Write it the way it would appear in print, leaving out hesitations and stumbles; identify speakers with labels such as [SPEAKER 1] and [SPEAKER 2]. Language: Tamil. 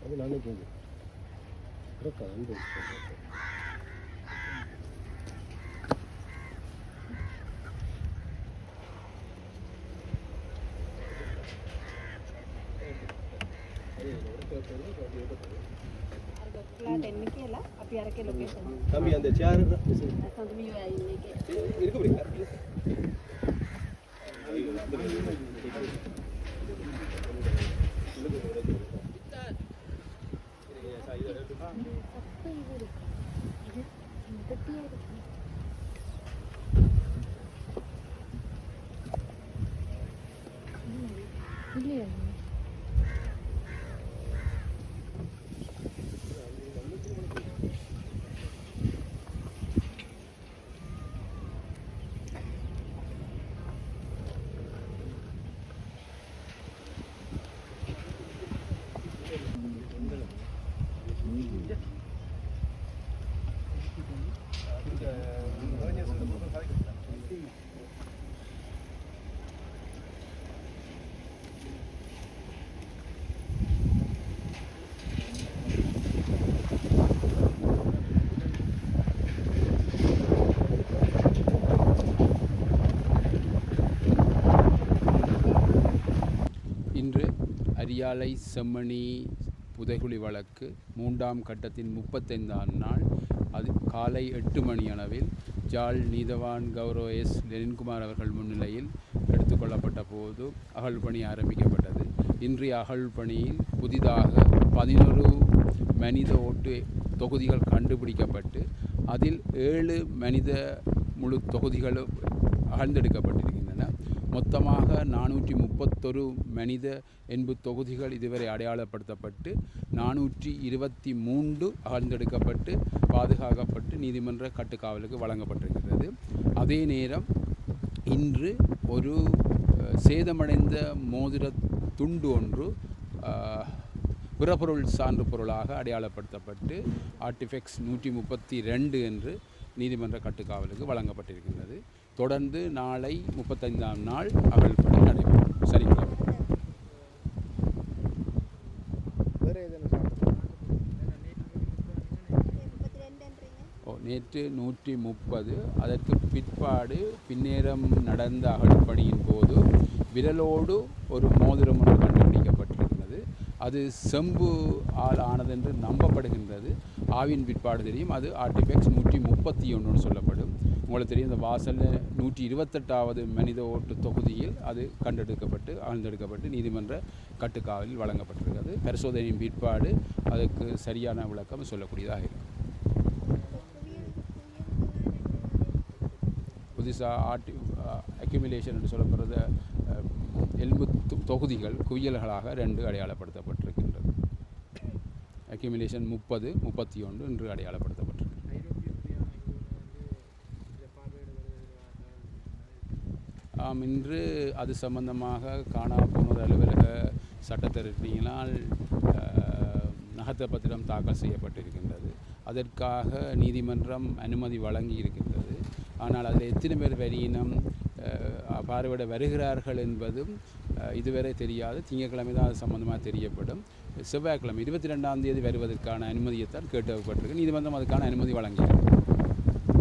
[SPEAKER 1] அது நானே போகுது கரெக்டாக அந்த தம்பி அந்த சேர் இருக்கு
[SPEAKER 2] இன்று அரியாலை செம்மணி புதைகுழி வழக்கு 3ஆம் கட்டத்தின் 35ஆம் நாள் அது காலை 8 மணி அளவில் ஜாழ் நீதவான் கௌரவ எஸ் லெனின்குமார் அவர்கள் முன்னிலையில் எடுத்துக்கொள்ளப்பட்ட போது அகழ்பணி ஆரம்பிக்கப்பட்டது. இன்றைய அகழ்பணியில் புதிதாக 11 மனித ஓட்டு தொகுதிகள் கண்டுபிடிக்கப்பட்டு அதில் 7 மனித முழு தொகுதிகளும் அகழ்ந்தெடுக்கப்பட்டிருக்கின்றன. மொத்தமாக 431 மனித எண்பு தொகுதிகள் இதுவரை அடையாளப்படுத்தப்பட்டு 423 அகழ்ந்தெடுக்கப்பட்டு பாதுகாக்கப்பட்டு நீதிமன்ற கட்டுக்காவலுக்கு வழங்கப்பட்டிருக்கிறது. அதே நேரம் இன்று ஒரு சேதமடைந்த மோதிர துண்டு ஒன்று பிறப்பொருள் சான்று பொருளாக அடையாளப்படுத்தப்பட்டு ஆர்டிஃபெக்ட்ஸ் 132 என்று நீதிமன்ற கட்டுக்காவலுக்கு வழங்கப்பட்டிருக்கின்றது. தொடர்ந்து நாளை 35ஆம் நாள் அகழ்பணி நடைபெறும். சரிங்களா? நேற்று 130. அதற்கு பிற்பாடு பின்னேரம் நடந்த அகழ்பணியின் போது விரலோடு ஒரு மோதிரம் ஒன்று கண்டுபிடிக்கப்பட்டிருக்கிறது. அது செம்பு ஆள் ஆனதென்று நம்பப்படுகின்றது. ஆவின் பிற்பாடு தெரியும் அது ஆர்டிஃபெக்ட்ஸ் 131 சொல்லப்படும். உங்களுக்கு தெரியும் இந்த வாசலில் 128வது மனித ஓட்டு தொகுதியில் அது கண்டெடுக்கப்பட்டு ஆழ்ந்தெடுக்கப்பட்டு நீதிமன்ற கட்டுக்காவலில் வழங்கப்பட்டிருக்கிறது. பரிசோதனையின் பிற்பாடு அதுக்கு சரியான விளக்கம் சொல்லக்கூடியதாக இருக்கும். புதுசாக அக்யூமுலேஷன் என்று சொல்லப்படுற எலும்பு தொகுதிகள் குவியல்களாக 2 அடையாளப்படுத்தப்பட்டிருக்கின்றது. அக்யூமுலேஷன் 30, 31 என்று அடையாளப்படுத்தப்பட்டிருக்கு. இன்று அது சம்பந்தமாக காணாப்போனோர் அலுவலக சட்டத்திருத்தியினால் நகர்த்த பத்திரம் தாக்கல் செய்யப்பட்டிருக்கின்றது. அதற்காக நீதிமன்றம் அனுமதி வழங்கி இருக்கின்றது. ஆனால் அதில் எத்தனை பேர் வரியினம் பார்வையிட வருகிறார்கள் என்பதும் இதுவரை தெரியாது. திங்கட்கிழமை தான் அது சம்பந்தமாக தெரியப்படும். செவ்வாய்க்கிழமை 22ஆம் தேதி வருவதற்கான அனுமதியைத்தான் கேட்கப்பட்டிருக்கு. நீதிமன்றம் அதுக்கான அனுமதி வழங்கியிருக்கு.